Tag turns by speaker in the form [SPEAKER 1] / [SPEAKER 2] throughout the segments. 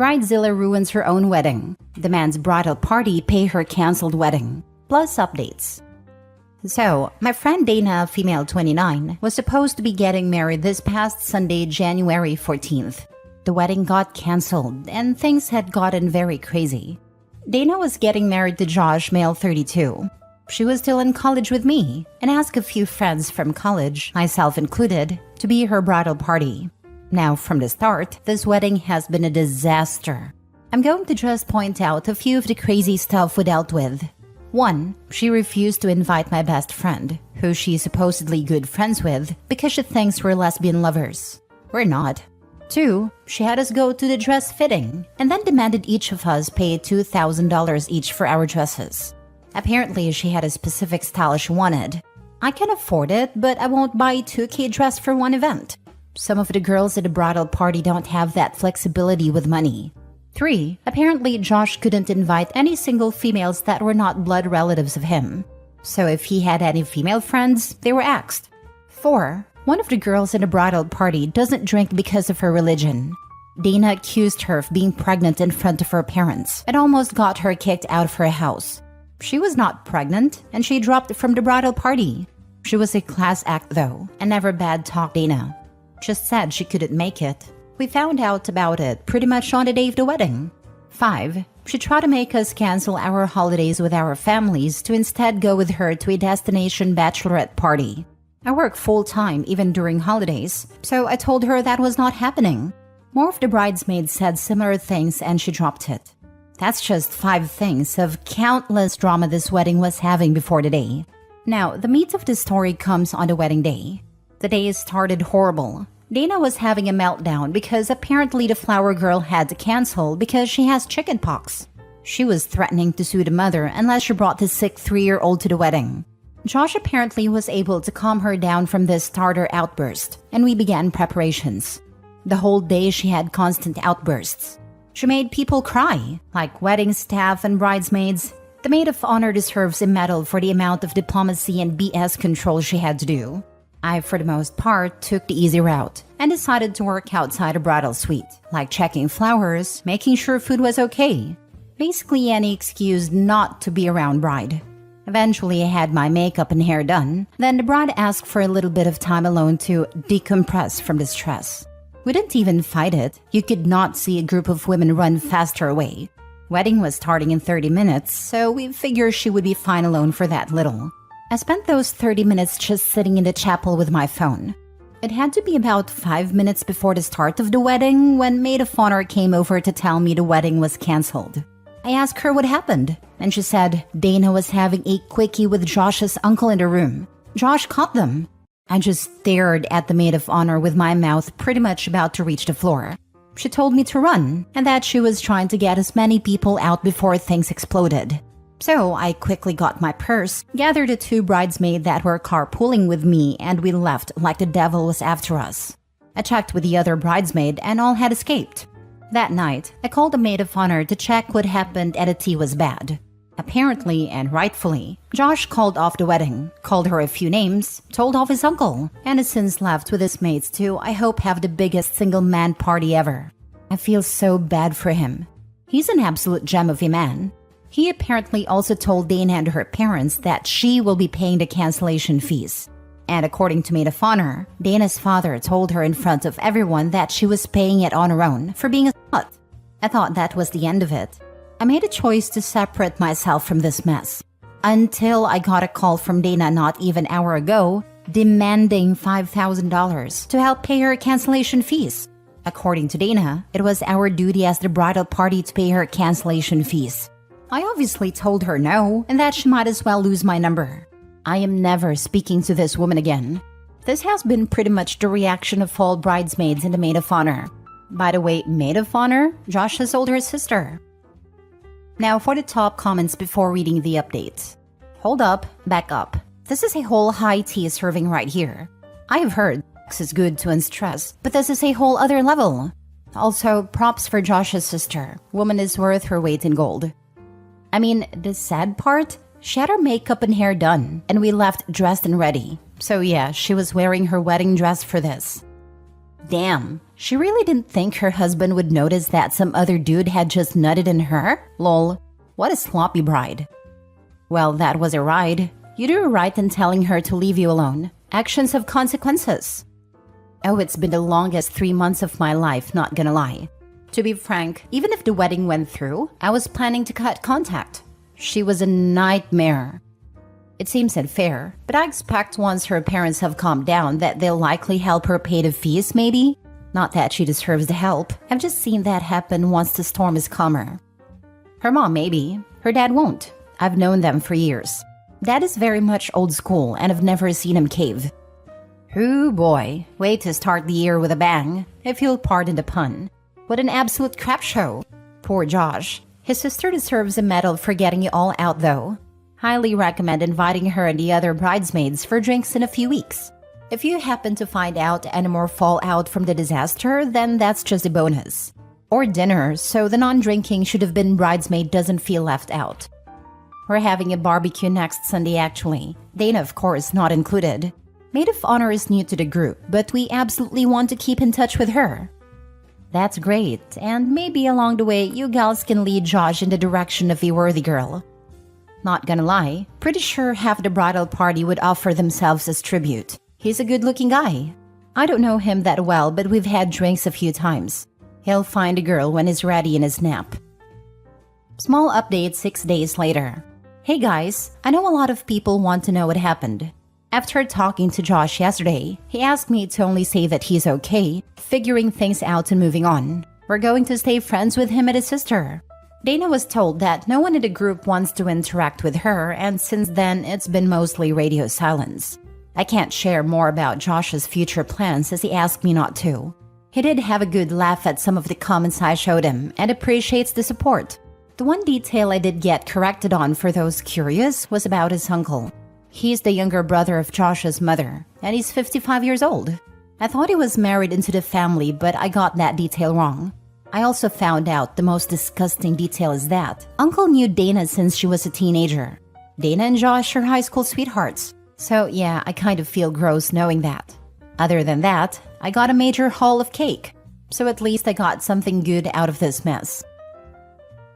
[SPEAKER 1] Bridezilla ruins her own wedding. Demands bridal party pay her cancelled wedding. Plus updates. So, my friend Dana, female 29, was supposed to be getting married this past Sunday, January 14th. The wedding got cancelled, and things had gotten very crazy. Dana was getting married to Josh, male 32. She was still in college with me, and asked a few friends from college, myself included, to be her bridal party. Now, from the start, this wedding has been a disaster. I'm going to just point out a few of the crazy stuff we dealt with. 1. She refused to invite my best friend, who she's supposedly good friends with, because she thinks we're lesbian lovers. We're not. 2. She had us go to the dress fitting, and then demanded each of us pay $2,000 each for our dresses. Apparently, she had a specific style she wanted. I can afford it, but I won't buy a $2K dress for one event. Some of the girls at the bridal party don't have that flexibility with money. 3. Apparently, Josh couldn't invite any single females that were not blood relatives of him. So if he had any female friends, they were axed. 4. One of the girls in the bridal party doesn't drink because of her religion. Dana accused her of being pregnant in front of her parents and almost got her kicked out of her house. She was not pregnant, and she dropped from the bridal party. She was a class act though, and never bad-talked Dana. Just said she couldn't make it. We found out about it pretty much on the day of the wedding. 5. She tried to make us cancel our holidays with our families to instead go with her to a destination bachelorette party. I work full-time even during holidays, so I told her that was not happening. More of the bridesmaids said similar things and she dropped it. That's just 5 things of countless drama this wedding was having before the day. Now, the meat of the story comes on the wedding day. The day started horrible. Dana was having a meltdown because apparently the flower girl had to cancel because she has chickenpox. She was threatening to sue the mother unless she brought the sick 3-year-old to the wedding. Josh apparently was able to calm her down from this starter outburst, and we began preparations. The whole day she had constant outbursts. She made people cry, like wedding staff and bridesmaids. The maid of honor deserves a medal for the amount of diplomacy and BS control she had to do. I, for the most part, took the easy route and decided to work outside a bridal suite, like checking flowers, making sure food was okay. Basically any excuse not to be around bride. Eventually I had my makeup and hair done, then the bride asked for a little bit of time alone to decompress from the stress. We didn't even fight it. You could not see a group of women run faster away. Wedding was starting in 30 minutes, so we figured she would be fine alone for that little. I spent those 30 minutes just sitting in the chapel with my phone. It had to be about 5 minutes before the start of the wedding when maid of honor came over to tell me the wedding was cancelled. I asked her what happened, and she said Dana was having a quickie with Josh's uncle in the room. Josh caught them. I just stared at the maid of honor with my mouth pretty much about to reach the floor. She told me to run, and that she was trying to get as many people out before things exploded. So I quickly got my purse, gathered the 2 bridesmaids that were carpooling with me, and we left like the devil was after us. I checked with the other bridesmaid and all had escaped. That night, I called the maid of honor to check what happened and the tea was bad. Apparently, and rightfully, Josh called off the wedding, called her a few names, told off his uncle, and has since left with his mates to, I hope, have the biggest single man party ever. I feel so bad for him. He's an absolute gem of a man. He apparently also told Dana and her parents that she will be paying the cancellation fees. And according to maid of honor, Dana's father told her in front of everyone that she was paying it on her own for being a slut. I thought that was the end of it. I made a choice to separate myself from this mess. Until I got a call from Dana not even an hour ago, demanding $5,000 to help pay her cancellation fees. According to Dana, it was our duty as the bridal party to pay her cancellation fees. I obviously told her no, and that she might as well lose my number. I am never speaking to this woman again. This has been pretty much the reaction of all bridesmaids in the maid of honor. By the way, maid of honor, Josh's older sister. Now for the top comments before reading the update. Hold up, back up. This is a whole high tea serving right here. I have heard sex is good to unstress, but this is a whole other level. Also, props for Josh's sister. Woman is worth her weight in gold. I mean, the sad part? She had her makeup and hair done, and we left dressed and ready. So yeah, she was wearing her wedding dress for this. Damn, she really didn't think her husband would notice that some other dude had just nutted in her? Lol, what a sloppy bride. Well, that was a ride. You do right in telling her to leave you alone. Actions have consequences. Oh, it's been the longest 3 months of my life, not gonna lie. To be frank, even if the wedding went through, I was planning to cut contact. She was a nightmare. It seems unfair, but I expect once her parents have calmed down that they'll likely help her pay the fees, maybe? Not that she deserves the help. I've just seen that happen once the storm is calmer. Her mom, maybe. Her dad won't. I've known them for years. Dad is very much old school, and I've never seen him cave. Ooh boy, way to start the year with a bang, if you'll pardon the pun. What an absolute crap show. Poor Josh. His sister deserves a medal for getting it all out though. Highly recommend inviting her and the other bridesmaids for drinks in a few weeks. If you happen to find out any more fallout from the disaster, then that's just a bonus. Or dinner, so the non-drinking should have been bridesmaid doesn't feel left out. We're having a barbecue next Sunday actually. Dana, of course, not included. Maid of honor is new to the group, but we absolutely want to keep in touch with her. That's great, and maybe along the way you gals can lead Josh in the direction of a worthy girl. Not gonna lie, pretty sure half the bridal party would offer themselves as tribute. He's a good-looking guy. I don't know him that well, but we've had drinks a few times. He'll find a girl when he's ready in his nap. Small update 6 days later. Hey guys, I know a lot of people want to know what happened. After talking to Josh yesterday, he asked me to only say that he's okay, figuring things out and moving on. We're going to stay friends with him and his sister. Dana was told that no one in the group wants to interact with her, and since then it's been mostly radio silence. I can't share more about Josh's future plans as he asked me not to. He did have a good laugh at some of the comments I showed him and appreciates the support. The one detail I did get corrected on for those curious was about his uncle. He's the younger brother of Josh's mother, and he's 55 years old. I thought he was married into the family, but I got that detail wrong. I also found out the most disgusting detail is that Uncle knew Dana since she was a teenager. Dana and Josh are high school sweethearts. So yeah, I kind of feel gross knowing that. Other than that, I got a major haul of cake. So at least I got something good out of this mess.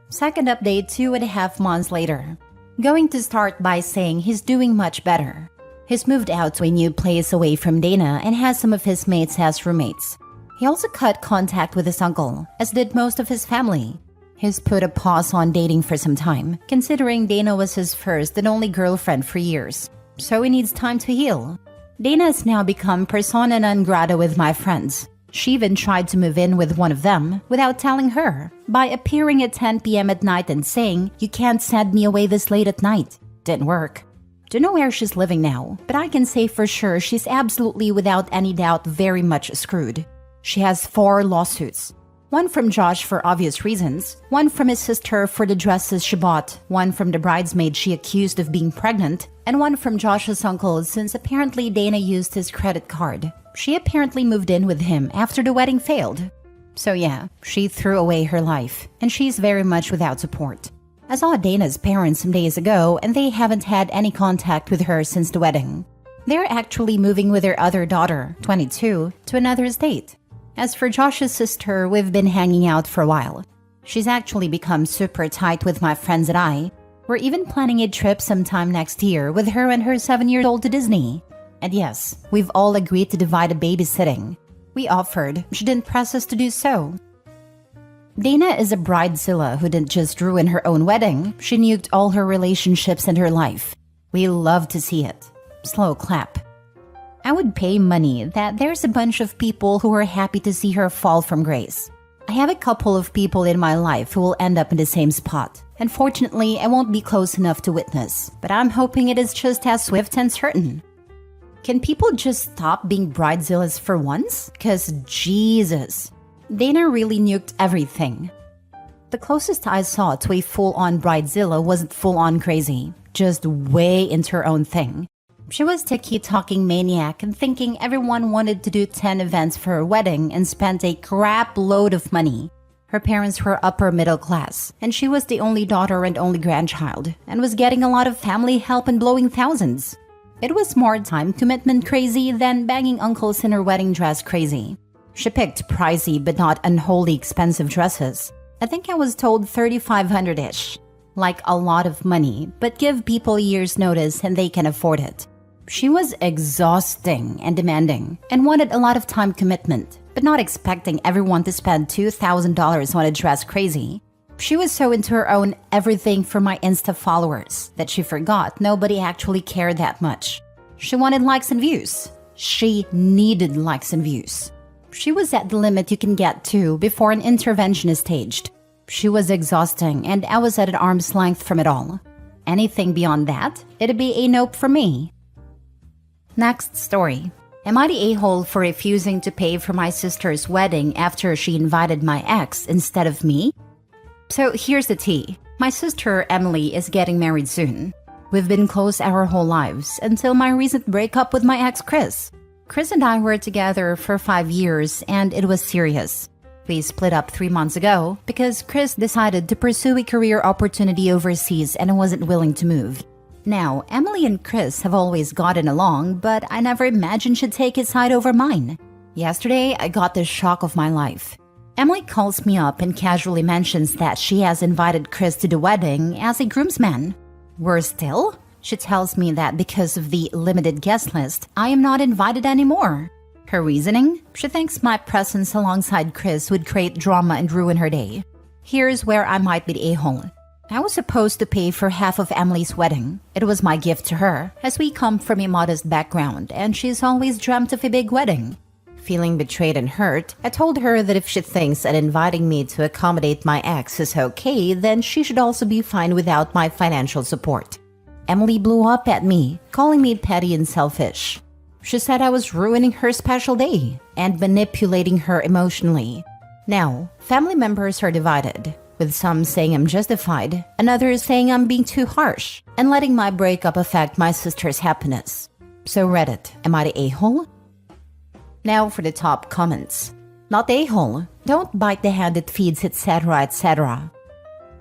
[SPEAKER 1] Second update 2.5 months later. Going to start by saying he's doing much better. He's moved out to a new place away from Dana and has some of his mates as roommates. He also cut contact with his uncle, as did most of his family. He's put a pause on dating for some time, considering Dana was his first and only girlfriend for years. So he needs time to heal. Dana has now become persona non grata with my friends. She even tried to move in with one of them without telling her, by appearing at 10 p.m. at night and saying, "You can't send me away this late at night." Didn't work. Don't know where she's living now, but I can say for sure she's absolutely without any doubt very much screwed. She has 4 lawsuits. One from Josh for obvious reasons, one from his sister for the dresses she bought, one from the bridesmaid she accused of being pregnant, and one from Josh's uncle since apparently Dana used his credit card. She apparently moved in with him after the wedding failed. So yeah, she threw away her life, and she's very much without support. I saw Dana's parents some days ago, and they haven't had any contact with her since the wedding. They're actually moving with their other daughter, 22, to another state. As for Josh's sister, we've been hanging out for a while. She's actually become super tight with my friends and I. We're even planning a trip sometime next year with her and her 7-year-old to Disney. And yes, we've all agreed to divide a babysitting. We offered, she didn't press us to do so. Dana is a bridezilla who didn't just ruin her own wedding, she nuked all her relationships and her life. We love to see it. Slow clap. I would pay money that there's a bunch of people who are happy to see her fall from grace. I have a couple of people in my life who will end up in the same spot. Unfortunately, I won't be close enough to witness, but I'm hoping it is just as swift and certain. Can people just stop being bridezillas for once? 'Cause Jesus, Dana really nuked everything. The closest I saw to a full-on bridezilla wasn't full-on crazy, just way into her own thing. She was ticky-talking maniac and thinking everyone wanted to do 10 events for her wedding and spent a crap load of money. Her parents were upper middle class, and she was the only daughter and only grandchild, and was getting a lot of family help and blowing thousands. It was more time commitment crazy than banging uncles in her wedding dress crazy. She picked pricey but not unholy expensive dresses. I think I was told $3,500-ish. Like a lot of money, but give people a year's notice and they can afford it. She was exhausting and demanding and wanted a lot of time commitment, but not expecting everyone to spend $2,000 on a dress crazy. She was so into her own everything for my Insta followers that she forgot nobody actually cared that much. She wanted likes and views. She needed likes and views. She was at the limit you can get to before an intervention is staged. She was exhausting and I was at an arm's length from it all. Anything beyond that, it'd be a nope for me. Next story. Am I the a-hole for refusing to pay for my sister's wedding after she invited my ex instead of me? So here's the tea. My sister Emily is getting married soon. We've been close our whole lives until my recent breakup with my ex Chris. Chris and I were together for 5 years and it was serious. We split up 3 months ago because Chris decided to pursue a career opportunity overseas and I wasn't willing to move. Now, Emily and Chris have always gotten along, but I never imagined she'd take his side over mine. Yesterday, I got the shock of my life. Emily calls me up and casually mentions that she has invited Chris to the wedding as a groomsman. Worse still, she tells me that because of the limited guest list, I am not invited anymore. Her reasoning? She thinks my presence alongside Chris would create drama and ruin her day. Here's where I might be the a-hole. I was supposed to pay for half of Emily's wedding. It was my gift to her, as we come from a modest background and she's always dreamt of a big wedding. Feeling betrayed and hurt, I told her that if she thinks that inviting me to accommodate my ex is okay, then she should also be fine without my financial support. Emily blew up at me, calling me petty and selfish. She said I was ruining her special day and manipulating her emotionally. Now, family members are divided, with some saying I'm justified and others saying I'm being too harsh and letting my breakup affect my sister's happiness. So Reddit, am I the a-hole? Now for the top comments. Not the a-hole, don't bite the hand that feeds, etc., etc.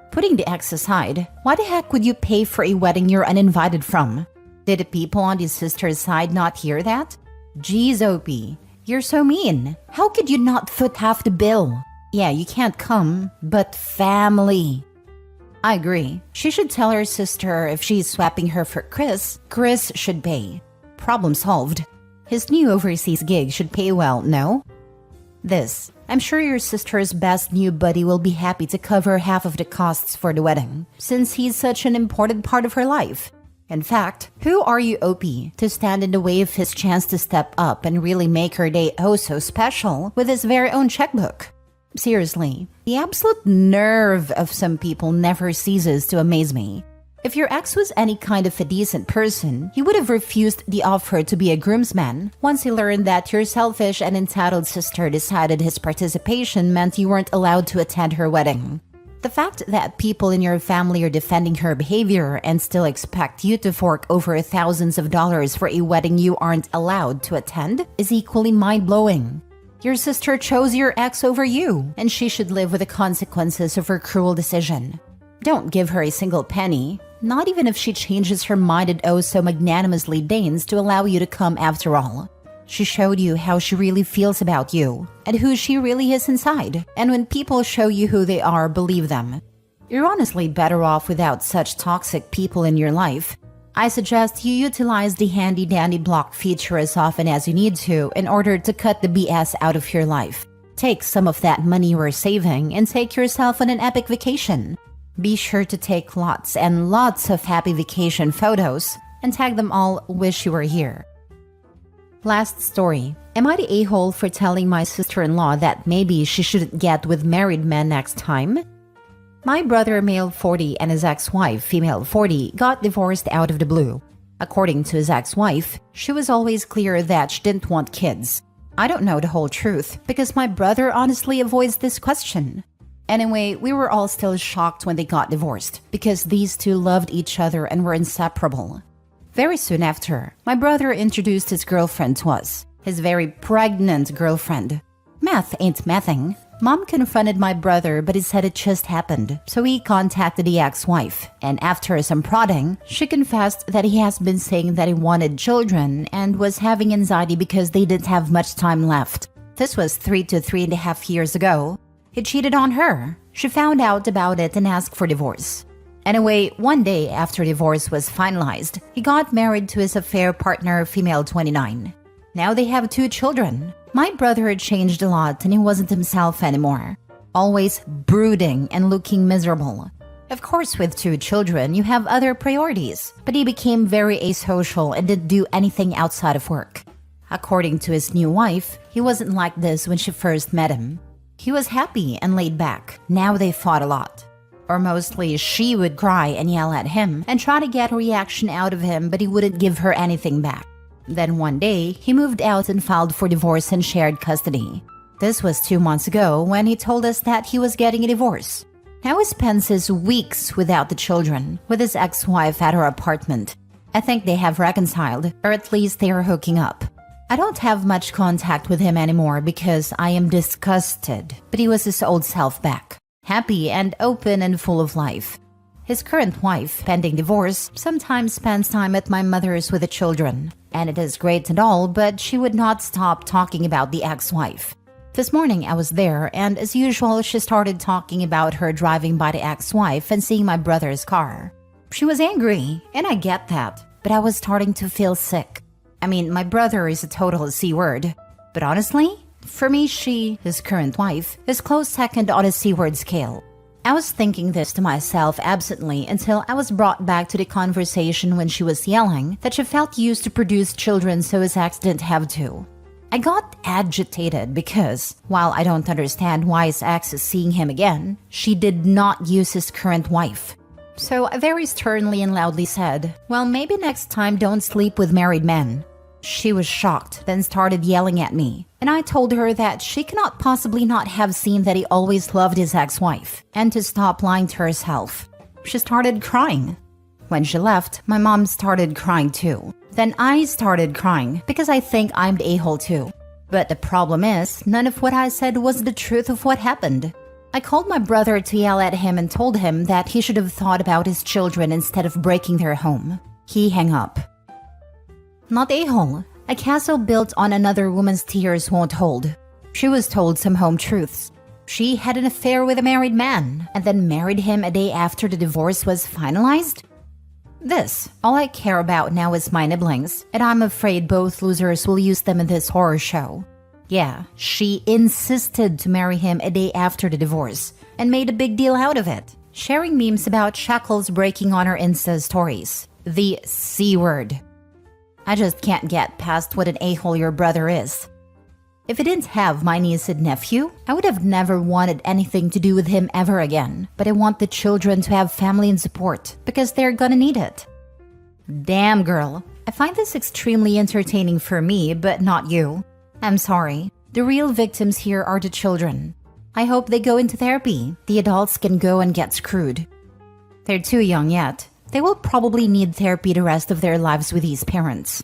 [SPEAKER 1] Putting the ex aside, why the heck would you pay for a wedding you're uninvited from? Did the people on the sister's side not hear that? Geez, OP, you're so mean. How could you not foot half the bill? Yeah, you can't come, but family. I agree. She should tell her sister if she's swapping her for Chris, Chris should pay. Problem solved. His new overseas gig should pay well, no? This. I'm sure your sister's best new buddy will be happy to cover half of the costs for the wedding, since he's such an important part of her life. In fact, who are you, OP, to stand in the way of his chance to step up and really make her day oh so special with his very own checkbook? Seriously, the absolute nerve of some people never ceases to amaze me. If your ex was any kind of a decent person, he would have refused the offer to be a groomsman once he learned that your selfish and entitled sister decided his participation meant you weren't allowed to attend her wedding. The fact that people in your family are defending her behavior and still expect you to fork over thousands of dollars for a wedding you aren't allowed to attend is equally mind-blowing. Your sister chose your ex over you, and she should live with the consequences of her cruel decision. Don't give her a single penny, not even if she changes her mind and oh so magnanimously deigns to allow you to come after all. She showed you how she really feels about you and who she really is inside. And when people show you who they are, believe them. You're honestly better off without such toxic people in your life. I suggest you utilize the handy-dandy block feature as often as you need to in order to cut the BS out of your life. Take some of that money you are saving and take yourself on an epic vacation. Be sure to take lots and lots of happy vacation photos and tag them all "wish you were here." Last story. Am I the a-hole for telling my sister-in-law that maybe she shouldn't get with married men next time? My brother, male 40, and his ex-wife, female 40, got divorced out of the blue. According to his ex-wife, she was always clear that she didn't want kids. I don't know the whole truth because my brother honestly avoids this question. Anyway, we were all still shocked when they got divorced because these two loved each other and were inseparable. Very soon after, my brother introduced his girlfriend to us, his very pregnant girlfriend. Math ain't mathing. Mom confronted my brother, but he said it just happened, so he contacted the ex-wife. And after some prodding, she confessed that he has been saying that he wanted children and was having anxiety because they didn't have much time left. This was 3 to 3.5 years ago. He cheated on her. She found out about it and asked for divorce. Anyway, one day after divorce was finalized, he got married to his affair partner, female 29. Now they have 2 children. My brother had changed a lot and he wasn't himself anymore. Always brooding and looking miserable. Of course, with 2 children, you have other priorities, but he became very asocial and didn't do anything outside of work. According to his new wife, he wasn't like this when she first met him. He was happy and laid back. Now they fought a lot. Or mostly, she would cry and yell at him and try to get a reaction out of him, but he wouldn't give her anything back. Then one day, he moved out and filed for divorce and shared custody. This was 2 months ago when he told us that he was getting a divorce. Now he spends his weeks without the children, with his ex-wife at her apartment. I think they have reconciled, or at least they are hooking up. I don't have much contact with him anymore because I am disgusted, but he was his old self back. Happy and open and full of life. His current wife, pending divorce, sometimes spends time at my mother's with the children. And it is great and all, but she would not stop talking about the ex-wife. This morning I was there, and as usual, she started talking about her driving by the ex-wife and seeing my brother's car. She was angry, and I get that, but I was starting to feel sick. I mean, my brother is a total C-word. But honestly, for me, she, his current wife, is close second on a C-word scale. I was thinking this to myself absently until I was brought back to the conversation when she was yelling that she felt used to produce children so his ex didn't have to. I got agitated because, while I don't understand why his ex is seeing him again, she did not use his current wife. So I very sternly and loudly said, "Well, maybe next time don't sleep with married men." She was shocked, then started yelling at me, and I told her that she cannot possibly not have seen that he always loved his ex-wife, and to stop lying to herself. She started crying. When she left, my mom started crying too. Then I started crying because I think I'm the a-hole too. But the problem is, none of what I said was the truth of what happened. I called my brother to yell at him and told him that he should have thought about his children instead of breaking their home. He hung up. Not a-hole. A castle built on another woman's tears won't hold. She was told some home truths. She had an affair with a married man and then married him a day after the divorce was finalized? All I care about now is my nibblings, and I'm afraid both losers will use them in this horror show. Yeah, she insisted to marry him a day after the divorce and made a big deal out of it, sharing memes about shackles breaking on her Insta stories. The C-word. I just can't get past what an a-hole your brother is. If I didn't have my niece and nephew, I would have never wanted anything to do with him ever again. But I want the children to have family and support, because they're gonna need it. Damn, girl. I find this extremely entertaining for me, but not you. I'm sorry. The real victims here are the children. I hope they go into therapy. The adults can go and get screwed. They're too young yet. They will probably need therapy the rest of their lives with these parents.